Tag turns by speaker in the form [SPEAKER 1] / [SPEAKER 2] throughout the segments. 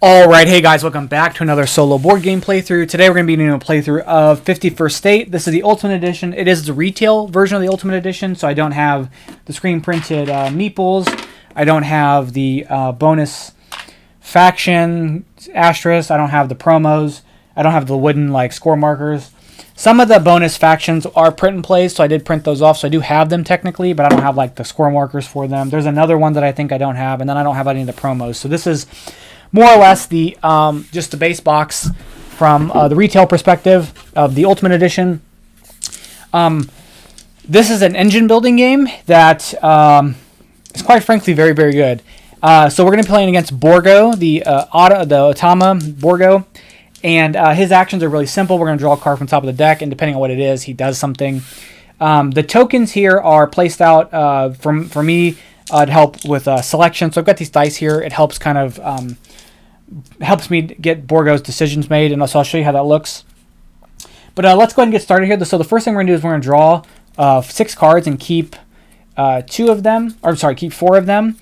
[SPEAKER 1] Alright, hey guys, welcome back to another solo board game playthrough. Today we're going to be doing a playthrough of 51st State. This is the Ultimate Edition. It is the retail version of the Ultimate Edition, so I don't have the screen printed meeples. I don't have the bonus faction asterisk. I don't have the promos. I don't have the wooden score markers. Some of the bonus factions are print and play, so I did print those off, so I do have them technically, but I don't have the score markers for them. There's another one that I think I don't have, and then I don't have any of the promos. So this is more or less the just the base box from the retail perspective of the Ultimate Edition. This is an engine building game that is quite frankly very, very good. So we're going to be playing against Borgo, the Otama Borgo, and his actions are really simple. We're going to draw a card from the top of the deck, and depending on what it is, he does something. The tokens here are placed out for me to help with selection. So I've got these dice here. It helps kind of helps me get Borgo's decisions made, and so I'll show you how that looks. But let's go ahead and get started here. So the first thing we're going to do is we're going to draw 6 cards and keep 2 of them, or sorry, keep 4 of them.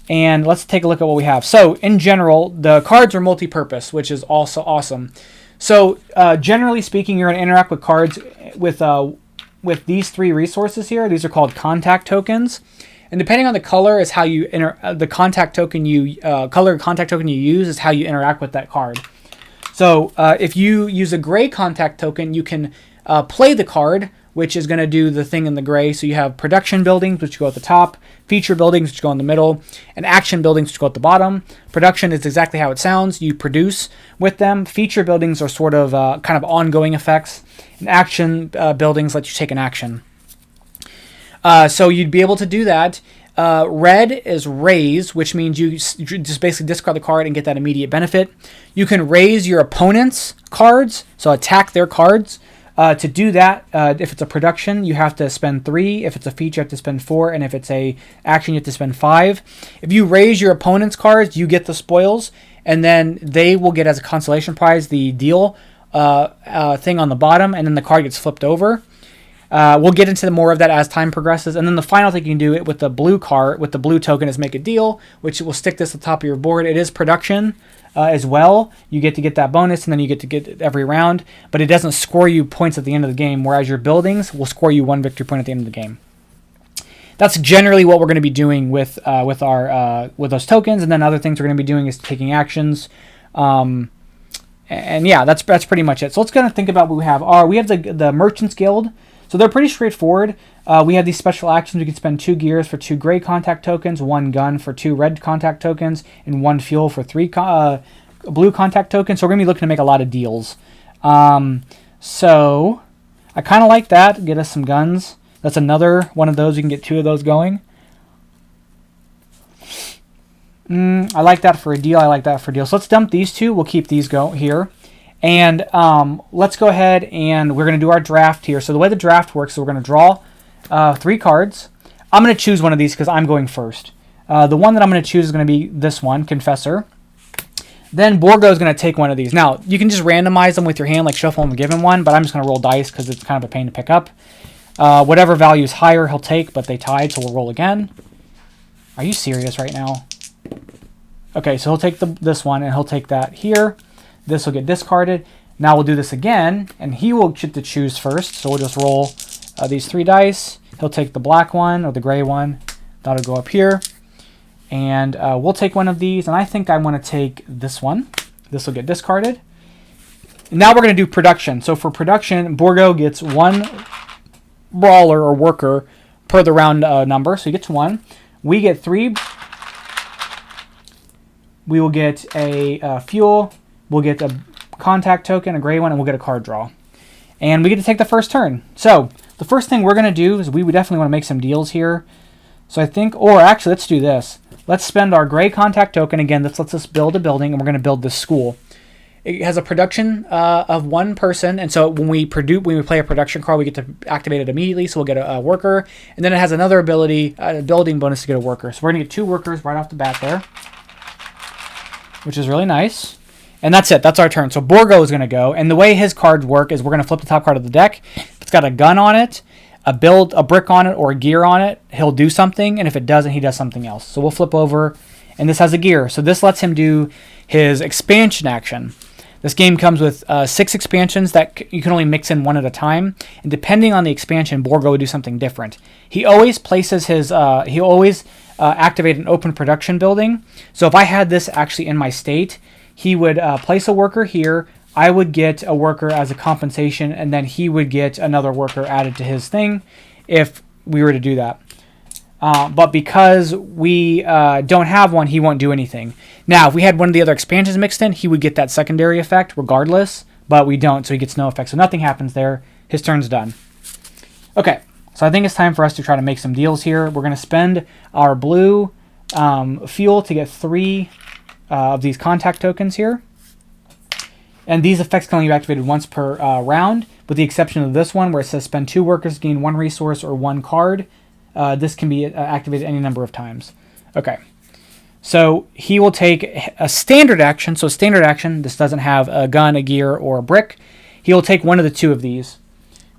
[SPEAKER 1] And let's take a look at what we have. So in general, the cards are multi-purpose, which is also awesome. So generally speaking, you're going to interact with cards with these 3 resources here. These are called contact tokens. And depending on the color is how you the contact token color contact token you use is how you interact with that card. So if you use a gray contact token, you can play the card, which is going to do the thing in the gray. So you have production buildings, which go at the top, feature buildings, which go in the middle, and action buildings, which go at the bottom. Production is exactly how it sounds. You produce with them. Feature buildings are sort of kind of ongoing effects, and action buildings let you take an action. So you'd be able to do that. Red is raise, which means you just basically discard the card and get that immediate benefit. You can raise your opponent's cards, so attack their cards. To do that, if it's a production, you have to spend 3. If it's a feature, you have to spend 4. And if it's a action, you have to spend 5. If you raise your opponent's cards, you get the spoils, and then they will get as a consolation prize the deal thing on the bottom, and then the card gets flipped over. We'll get into more of that as time progresses. And then the final thing you can do it with the blue card, with the blue token, is make a deal, which will stick this at the top of your board. It is production as well. You get to get that bonus, and then you get to get it every round. But it doesn't score you points at the end of the game, whereas your buildings will score you 1 victory point at the end of the game. That's generally what we're going to be doing with those tokens. And then other things we're going to be doing is taking actions. And yeah, that's pretty much it. So let's kind of think about what we have. We have the Merchants Guild. So they're pretty straightforward. We have these special actions. We can spend 2 gears for 2 gray contact tokens, 1 gun for 2 red contact tokens, and 1 fuel for 3 blue contact tokens. So we're going to be looking to make a lot of deals. So I kind of like that. Get us some guns. That's another one of those. We can get 2 of those going. I like that for a deal. I like that for a deal. So let's dump these 2. We'll keep these here. And let's go ahead and we're going to do our draft here. So the way the draft works is we're going to draw 3 cards. I'm going to choose one of these because I'm going first. The one that I'm going to choose is going to be this one, Confessor. Then Borgo is going to take one of these. Now, you can just randomize them with your hand, like shuffle them and give him one, but I'm just going to roll dice because it's kind of a pain to pick up. Whatever value is higher, he'll take, but they tied, so we'll roll again. Are you serious right now? Okay, so he'll take this one, and he'll take that here. This will get discarded. Now we'll do this again, and he will get to choose first. So we'll just roll these 3 dice. He'll take the black one or the gray one. That'll go up here. And we'll take one of these, and I think I want to take this one. This will get discarded. Now we're going to do production. So for production, Borgo gets 1 brawler or worker per the round number. So he gets 1. We get 3. We will get a fuel. We'll get a contact token, a gray one, and we'll get a card draw. And we get to take the first turn. So the first thing we're going to do is we would definitely want to make some deals here. So I think, or actually, let's do this. Let's spend our gray contact token. Again, this lets us build a building, and we're going to build this school. It has a production of 1 person, and so when we play a production card, we get to activate it immediately, so we'll get a worker. And then it has another ability, a building bonus to get a worker. So we're going to get 2 workers right off the bat there, which is really nice. And that's it. That's our turn. So Borgo is going to go. And the way his cards work is we're going to flip the top card of the deck. If it's got a gun on it, a brick on it, or a gear on it, he'll do something. And if it doesn't, he does something else. So we'll flip over. And this has a gear. So this lets him do his expansion action. This game comes with 6 expansions that you can only mix in one at a time, and depending on the expansion, Borgo will do something different. He always places his activate an open production building. So if I had this actually in my state, he would place a worker here. I would get a worker as a compensation, and then he would get another worker added to his thing if we were to do that. But because we don't have one, he won't do anything. Now, if we had one of the other expansions mixed in, he would get that secondary effect regardless, but we don't, so he gets no effect. So nothing happens there. His turn's done. Okay, so I think it's time for us to try to make some deals here. We're going to spend our blue fuel to get 3 of these contact tokens here. And these effects can only be activated once per round, with the exception of this one where it says spend 2 workers, gain 1 resource or 1 card. This can be activated any number of times. Okay, so he will take a standard action. So standard action, this doesn't have a gun, a gear, or a brick. He will take one of the 2 of these,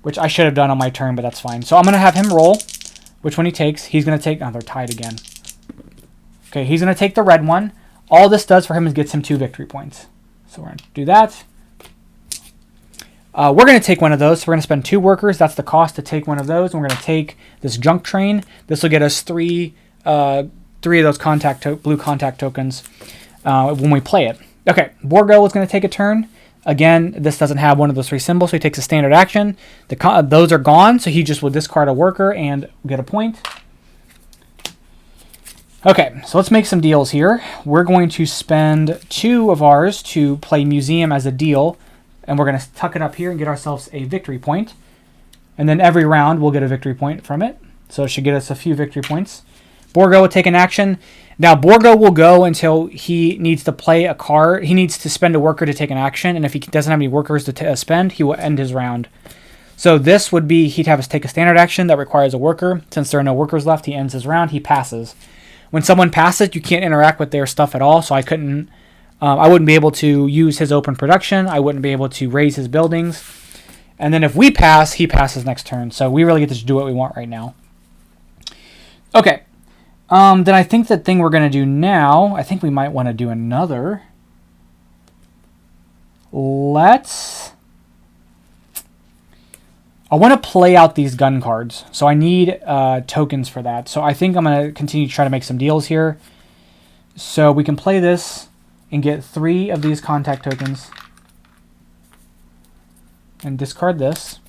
[SPEAKER 1] which I should have done on my turn, but that's fine. So I'm going to have him roll which one he takes. He's going to take... Oh, they're tied again. Okay, he's going to take the red one. All this does for him is gets him 2 victory points. So we're going to do that. We're going to take one of those. So we're going to spend 2 workers. That's the cost to take one of those. And we're going to take this junk train. This will get us 3 of those blue contact tokens when we play it. Okay, Borgo is going to take a turn. Again, this doesn't have one of those 3 symbols, so he takes a standard action. Those are gone, so he just will discard a worker and get a point. Okay, so let's make some deals here. We're going to spend 2 of ours to play Museum as a deal, and we're going to tuck it up here and get ourselves a victory point. And then every round we'll get a victory point from it, so it should get us a few victory points. Borgo will take an action. Now, Borgo will go until he needs to play a card. He needs to spend a worker to take an action, and if he doesn't have any workers to spend, he will end his round. So this would be, he'd have us take a standard action that requires a worker. Since there are no workers left, he ends his round. He passes. When someone passes, you can't interact with their stuff at all, so I wouldn't be able to use his open production. I wouldn't be able to raise his buildings. And then if we pass, he passes next turn. So we really get to do what we want right now. Okay. Then I think the thing we're going to do now, I think we might want to do another. I want to play out these gun cards, so I need tokens for that. So I think I'm going to continue to try to make some deals here. So we can play this and get 3 of these contact tokens and discard this.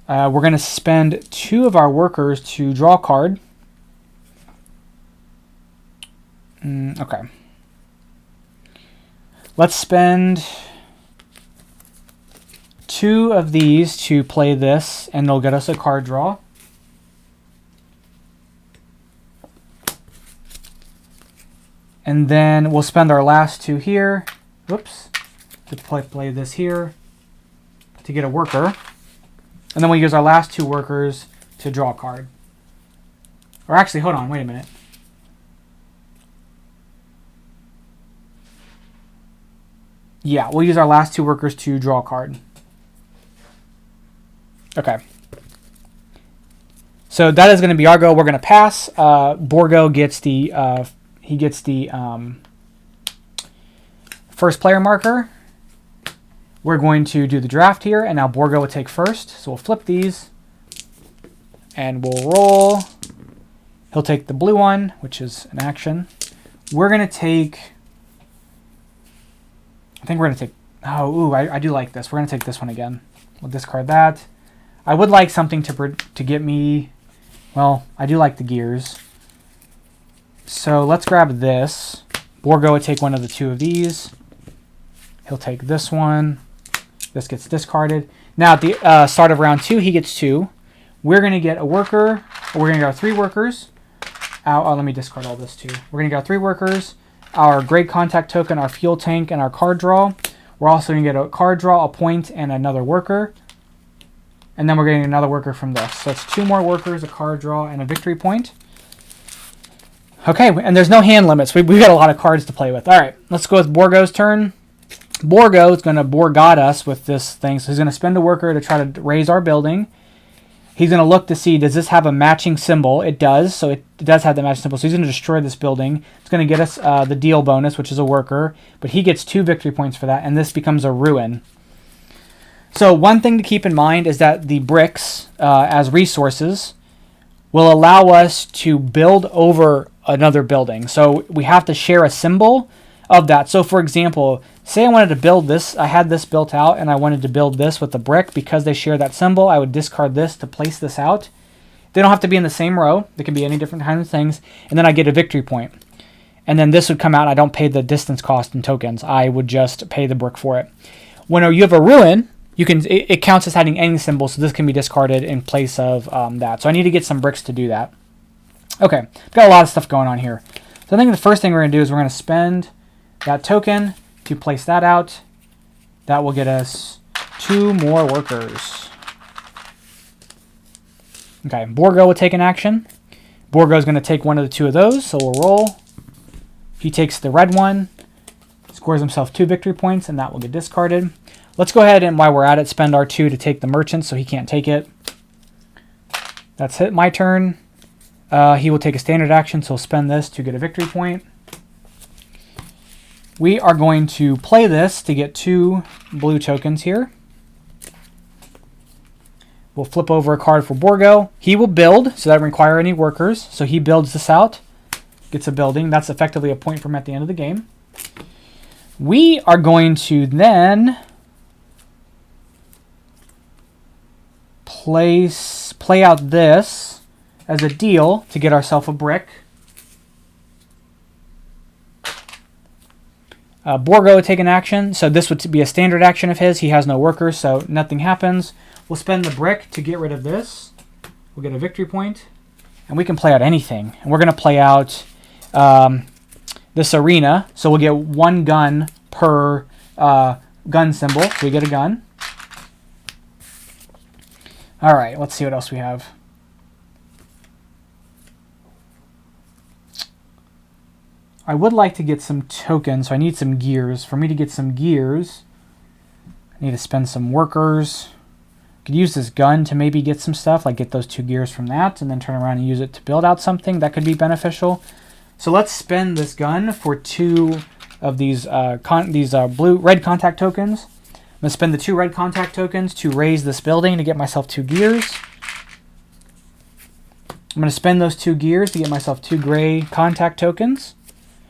[SPEAKER 1] We're going to spend 2 of our workers to draw a card. Okay. Let's spend 2 of these to play this, and they'll get us a card draw. And then we'll spend our last 2 here. Whoops. To play this here to get a worker. And then we'll use our last 2 workers to draw a card. Or actually, hold on, wait a minute. Yeah, we'll use our last 2 workers to draw a card. Okay. So that is going to be our go. We're going to pass. Borgo gets the first player marker. We're going to do the draft here, and now Borgo will take first. So we'll flip these, and we'll roll. He'll take the blue one, which is an action. We're going to take... I think we're going to take... Oh, ooh, I do like this. We're going to take this one again. We'll discard that. I would like something to get me... Well, I do like the gears. So let's grab this. Borgo would take one of the 2 of these. He'll take this one. This gets discarded. Now at the start of round 2, he gets 2. We're going to get a worker. We're going to get our 3 workers. Let me discard all this too. We're going to get our 3 workers. Our great contact token, our fuel tank, and our card draw. We're also going to get a card draw, a point, and another worker. And then we're getting another worker from this. So it's 2 more workers, a card draw, and a victory point. Okay, and there's no hand limits. We've got a lot of cards to play with. All right, let's go with Borgo's turn. Borgo is going to Borgata us with this thing. So he's going to spend a worker to try to raise our building. He's going to look to see, does this have a matching symbol? It does, so it does have the matching symbol. So he's going to destroy this building. It's going to get us the deal bonus, which is a worker, but he gets 2 victory points for that, and this becomes a ruin. So one thing to keep in mind is that the bricks, as resources, will allow us to build over another building. So we have to share a symbol of that. So for example, say I wanted to build this, I had this built out and I wanted to build this with the brick. Because they share that symbol, I would discard this to place this out. They don't have to be in the same row. They can be any different kinds of things. And then I get a victory point. And then this would come out and I don't pay the distance cost in tokens. I would just pay the brick for it. When you have a ruin, it counts as having any symbol, so this can be discarded in place of that. So I need to get some bricks to do that. Okay, I've got a lot of stuff going on here. So I think the first thing we're going to do is we're going to spend that token to place that out. That will get us 2 more workers. Okay, Borgo will take an action. Borgo is going to take one of the 2 of those, so we'll roll. He takes the red one, scores himself 2 victory points, and that will get discarded. Let's go ahead and, while we're at it, spend our 2 to take the merchant so he can't take it. That's it, my turn. He will take a standard action, so he'll spend this to get a victory point. We are going to play this to get 2 blue tokens here. We'll flip over a card for Borgo. He will build, so that doesn't require any workers. So he builds this out, gets a building. That's effectively a point for him at the end of the game. We are going to then play out this as a deal to get ourselves a brick. Borgo would take an action, so this would be a standard action of his. He has no workers, so nothing happens. We'll spend the brick to get rid of this. We'll get a victory point, and we can play out anything. And we're going to play out this arena, so we'll get 1 gun per gun symbol, so we get a gun. All right, let's see what else we have. I would like to get some tokens, so I need some gears. For me to get some gears, I need to spend some workers. Could use this gun to maybe get some stuff, like get those 2 gears from that, and then turn around and use it to build out something. That could be beneficial. So let's spend this gun for 2 of these red contact tokens. I'm going to spend the 2 red contact tokens to raise this building to get myself 2 gears. I'm going to spend those 2 gears to get myself 2 gray contact tokens.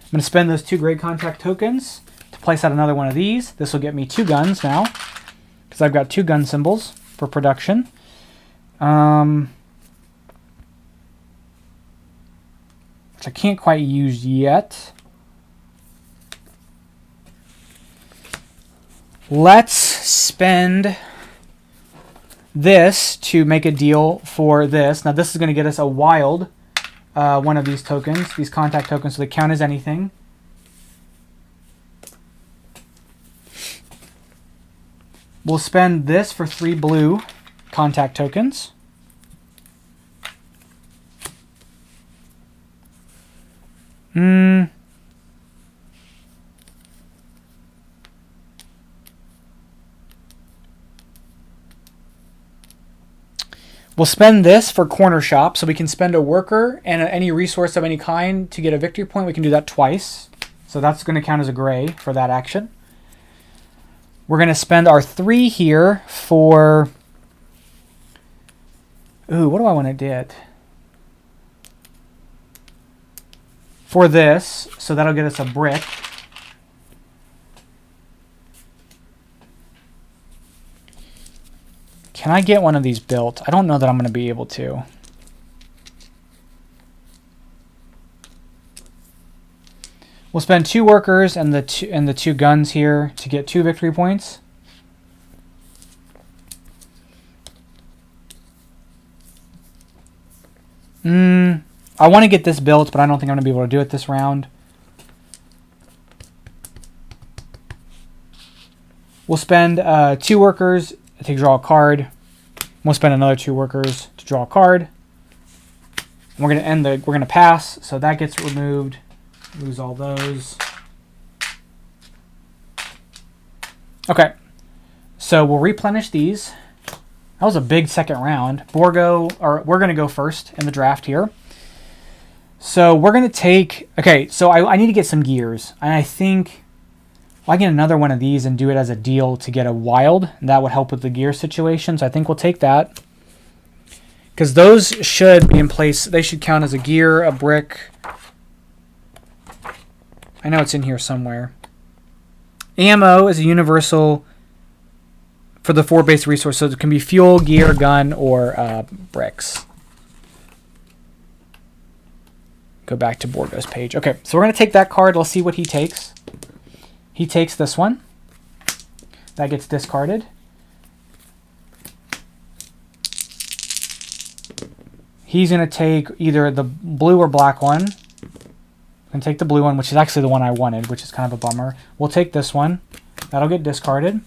[SPEAKER 1] I'm going to spend those 2 gray contact tokens to place out another one of these. This will get me 2 guns now, because I've got 2 gun symbols for production. Which I can't quite use yet. Let's spend this to make a deal for this. Now this is going to get us a wild one of these tokens, these contact tokens, so they count as anything. We'll spend this for 3 blue contact tokens. We'll spend this for corner shop, so we can spend a worker and any resource of any kind to get a victory point. We can do that twice. So that's going to count as a gray for that action. We're going to spend our 3 here for... Ooh, what do I want to get? For this, so that'll get us a brick. Can I get one of these built? I don't know that I'm going to be able to. We'll spend 2 workers and the 2 guns here to get 2 victory points. I want to get this built, but I don't think I'm going to be able to do it this round. We'll spend 2 workers to draw a card. We'll spend another 2 workers to draw a card. And we're going to pass, so that gets removed. Lose all those. Okay. So we'll replenish these. That was a big second round. We're going to go first in the draft here. So we're going to take... Okay, so I need to get some gears. And I think I get another one of these and do it as a deal to get a wild. And that would help with the gear situation. So I think we'll take that. Because those should be in place. They should count as a gear, a brick. I know it's in here somewhere. Ammo is a universal for the 4 base resources. So it can be fuel, gear, gun, or bricks. Go back to Borgo's page. Okay, so we're going to take that card. Let's see what he takes. He takes this one. That gets discarded. He's going to take either the blue or black one. And take the blue one, which is actually the one I wanted, which is kind of a bummer. We'll take this one. That'll get discarded.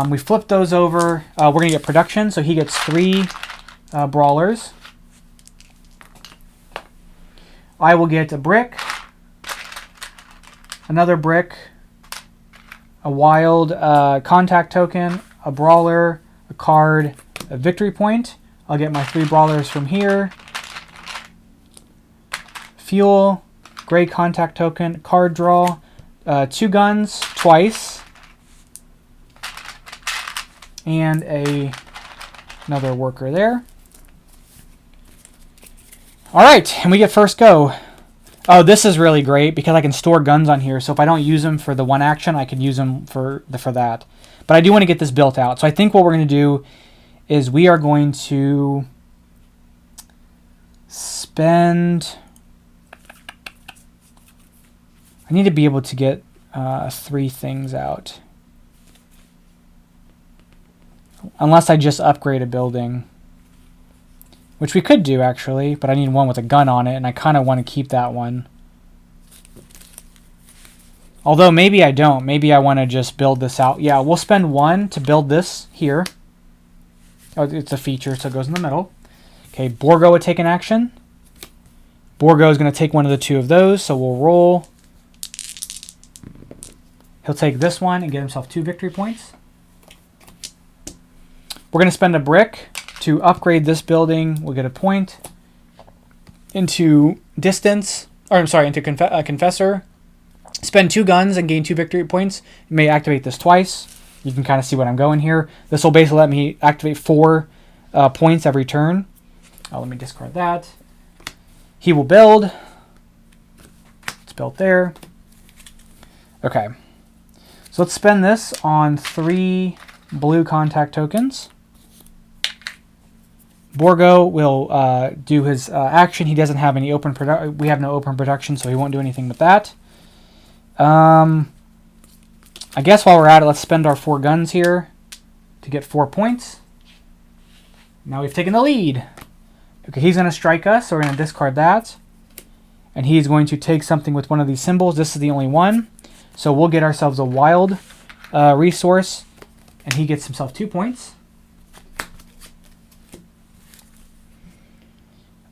[SPEAKER 1] We flip those over. We're going to get production, so he gets 3 brawlers. I will get a brick, another brick, a wild contact token, a brawler, a card, a victory point. I'll get my 3 brawlers from here. Fuel, gray contact token, card draw, 2 guns twice, and another worker there. All right, and we get first go. Oh, this is really great because I can store guns on here. So if I don't use them for the one action, I could use them for that. But I do want to get this built out. So I think what we're going to do is we are going to spend... I need to be able to get 3 things out. Unless I just upgrade a building. Which we could do, actually, but I need one with a gun on it, and I kind of want to keep that one. Although, maybe I don't. Maybe I want to just build this out. Yeah, we'll spend 1 to build this here. Oh, it's a feature, so it goes in the middle. Okay, Borgo would take an action. Borgo is going to take one of the 2 of those, so we'll roll. He'll take this one and get himself 2 victory points. We're going to spend a brick to upgrade this building. We'll get a point into distance, or I'm sorry, into Confessor. Spend 2 guns and gain 2 victory points. You may activate this twice. You can kind of see what I'm going here. This will basically let me activate 4 points every turn. Let me discard that. He will build. It's built there. Okay. So let's spend this on 3 blue contact tokens. Borgo will do his action. He doesn't have any open production. We have no open production, so he won't do anything with that. I guess while we're at it, let's spend our 4 guns here to get 4 points. Now we've taken the lead. Okay, he's going to strike us, so we're going to discard that. And he's going to take something with one of these symbols. This is the only one. So we'll get ourselves a wild resource, and he gets himself 2 points.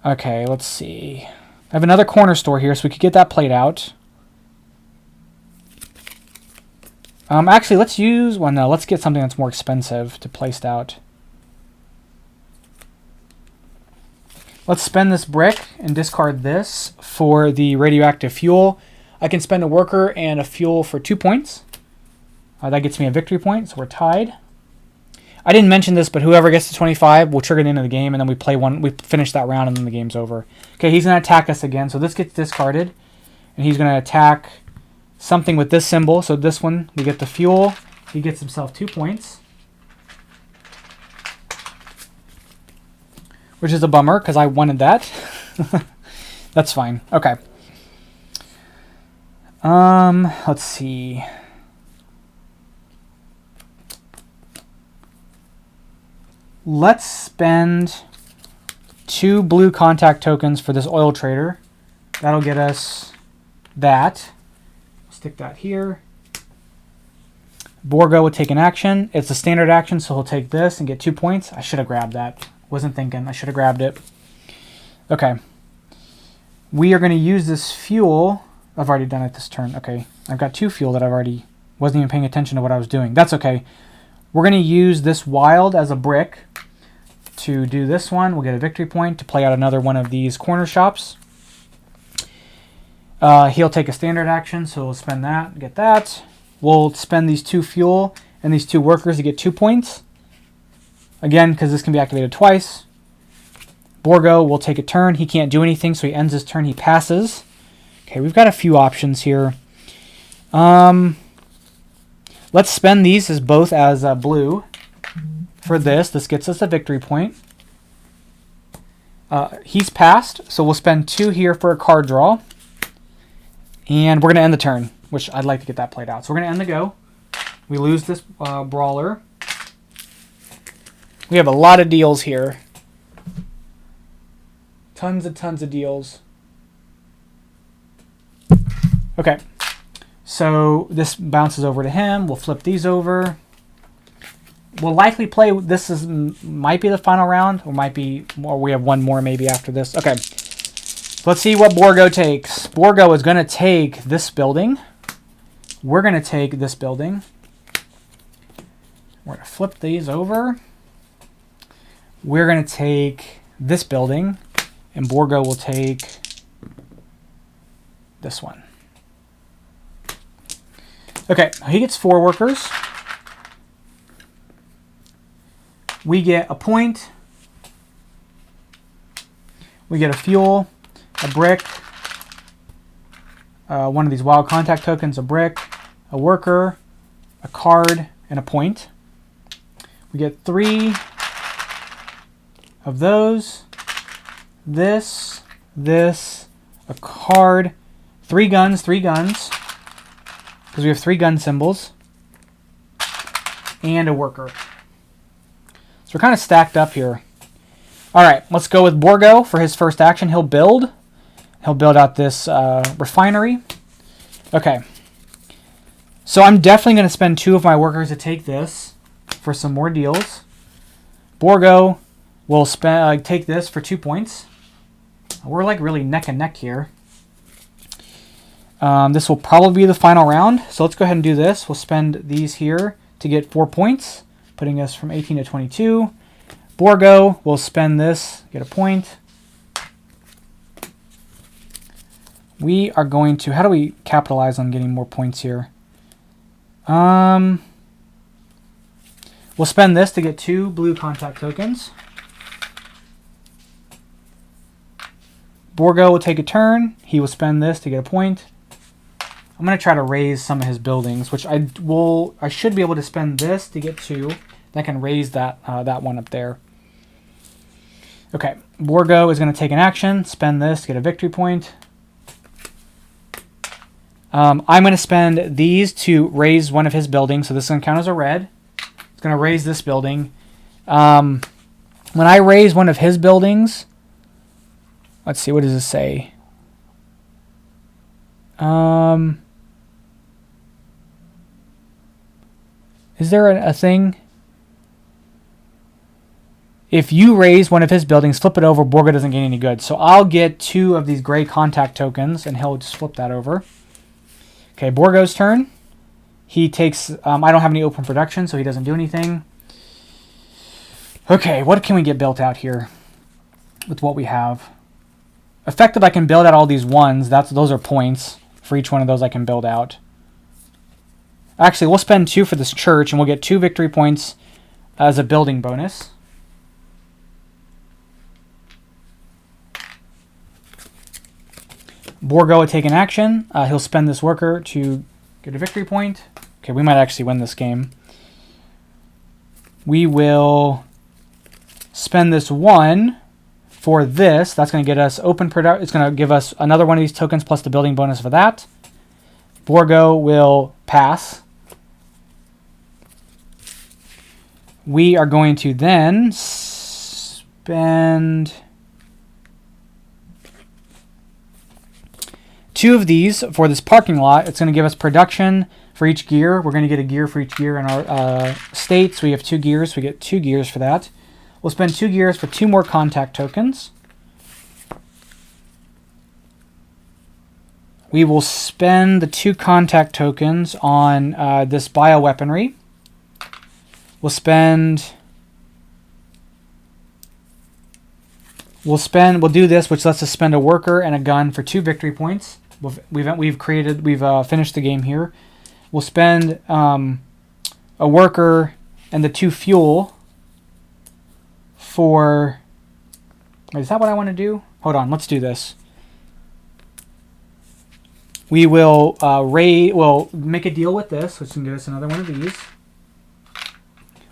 [SPEAKER 1] Okay, let's see. I have another corner store here, so we could get that played out. Actually, let's use... Well, no, let's get something that's more expensive to place out. Let's spend this brick and discard this for the radioactive fuel. I can spend a worker and a fuel for 2 points. That gets me a victory point, so we're tied. I didn't mention this, but whoever gets to 25 will trigger the end of the game, and then we play one. We finish that round, and then the game's over. Okay, he's going to attack us again, so this gets discarded, and he's going to attack something with this symbol. So this one, we get the fuel. He gets himself 2 points, which is a bummer because I wanted that. That's fine. Okay. Let's see. Let's spend 2 blue contact tokens for this oil trader. That'll get us that. Stick that here. Borgo would take an action. It's a standard action, so he'll take this and get 2 points. I should have grabbed that. Wasn't thinking. I should have grabbed it. Okay. We are going to use this fuel. I've already done it this turn. Okay. I've got 2 fuel that I've already... Wasn't even paying attention to what I was doing. That's okay. We're going to use this wild as a brick to do this one. We'll get a victory point to play out another one of these corner shops. He'll take a standard action, so we'll spend that, get that. We'll spend these 2 fuel and these 2 workers to get 2 points. Again, because this can be activated twice. Borgo will take a turn. He can't do anything, so he ends his turn. He passes. Okay, we've got a few options here. Let's spend these as both as blue for this. This gets us a victory point. He's passed, so we'll spend 2 here for a card draw. And we're going to end the turn, which I'd like to get that played out. So we're going to end the go. We lose this brawler. We have a lot of deals here. Tons of deals. Okay. So this bounces over to him. We'll flip these over. We'll likely play, might be the final round, or we have one more maybe after this. Okay. Let's see what Borgo takes. Borgo is going to take this building. We're going to take this building. We're going to flip these over. We're going to take this building, and Borgo will take this one. Okay, he gets 4 workers. We get a point. We get a fuel, a brick, one of these wild contact tokens, a brick, a worker, a card, and a point. We get 3 of those, this, a card, 3 guns, because we have 3 gun symbols, and a worker. So we're kind of stacked up here. All right, let's go with Borgo for his first action. He'll build out this refinery. Okay. So I'm definitely going to spend 2 of my workers to take this for some more deals. Borgo will take this for 2 points. We're like really neck and neck here. This will probably be the final round. So let's go ahead and do this. We'll spend these here to get 4 points, putting us from 18 to 22. Borgo will spend this, get a point. We are going to, how do we capitalize on getting more points here? We'll spend this to get 2 blue contact tokens. Borgo will take a turn. He will spend this to get a point. I'm going to try to raise some of his buildings, which I should be able to spend this to get 2. I can raise that one up there. Okay, Borgo is going to take an action, spend this to get a victory point. I'm going to spend these to raise one of his buildings, so this is going to count as a red. It's going to raise this building. When I raise one of his buildings, let's see, what does this say? Is there a thing? If you raise one of his buildings, flip it over, Borgo doesn't gain any good. So I'll get 2 of these gray contact tokens, and he'll just flip that over. Okay, Borgo's turn. He takes... I don't have any open production, so he doesn't do anything. Okay, what can we get built out here with what we have? Effective, I can build out all these ones. Those are points. For each one of those I can build out. Actually, we'll spend 2 for this church, and we'll get 2 victory points as a building bonus. Borgo will take an action. He'll spend this worker to get a victory point. Okay, we might actually win this game. We will spend this 1 for this. That's going to get us open product. It's going to give us another one of these tokens plus the building bonus for that. Borgo will pass. We are going to then spend 2 of these for this parking lot. It's going to give us production for each gear. We're going to get a gear for each gear in our state. So we have 2 gears. We get 2 gears for that. We'll spend 2 gears for 2 more contact tokens. We will spend the 2 contact tokens on this bioweaponry. We'll do this, which lets us spend a worker and a gun for 2 victory points. We've finished the game here. We'll spend a worker and the 2 fuel for... Wait, is that what I want to do? Hold on, let's do this. We will we'll make a deal with this, which can get us another one of these.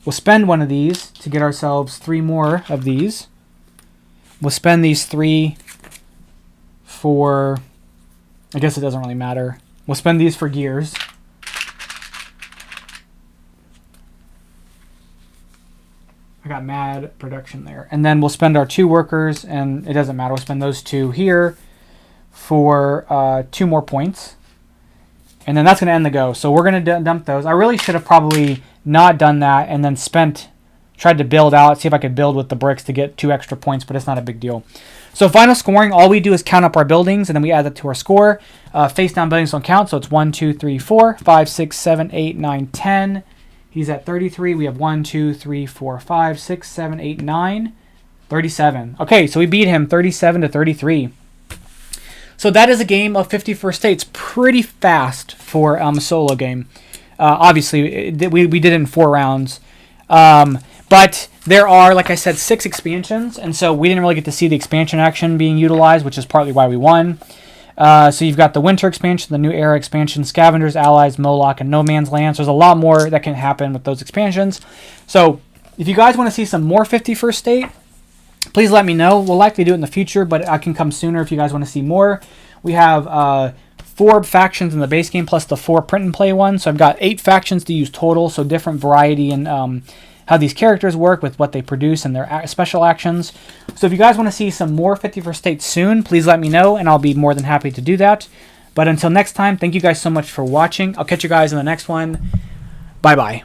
[SPEAKER 1] We'll spend one of these to get ourselves 3 more of these. We'll spend these 3 for... I guess it doesn't really matter. We'll spend these for gears. I got mad production there. And then we'll spend our 2 workers, and it doesn't matter. We'll spend those 2 here for 2 more points. And then that's going to end the go. So we're going to dump those. I really should have probably not done that and then tried to build out, see if I could build with the bricks to get 2 extra points, but it's not a big deal. So final scoring, all we do is count up our buildings, and then we add that to our score. Face down buildings don't count, so it's 1, 2, 3, 4, 5, 6, 7, 8, 9, 10. He's at 33. We have 1, 2, 3, 4, 5, 6, 7, 8, 9, 37. Okay, so we beat him 37 to 33. So that is a game of 51st States. Pretty fast for a solo game. Obviously, we did it in 4 rounds. But there are, like I said, 6 expansions, and so we didn't really get to see the expansion action being utilized, which is partly why we won. So you've got the Winter expansion, the New Era expansion, Scavengers, Allies, Moloch, and No Man's Land. So there's a lot more that can happen with those expansions. So if you guys want to see some more 51st State, please let me know. We'll likely do it in the future, but I can come sooner if you guys want to see more. We have 4 factions in the base game plus the 4 print and play ones. So I've got 8 factions to use total, so different variety in how these characters work with what they produce and their special actions. So if you guys want to see some more 51st State soon, please let me know, and I'll be more than happy to do that. But until next time, thank you guys so much for watching. I'll catch you guys in the next one. Bye-bye.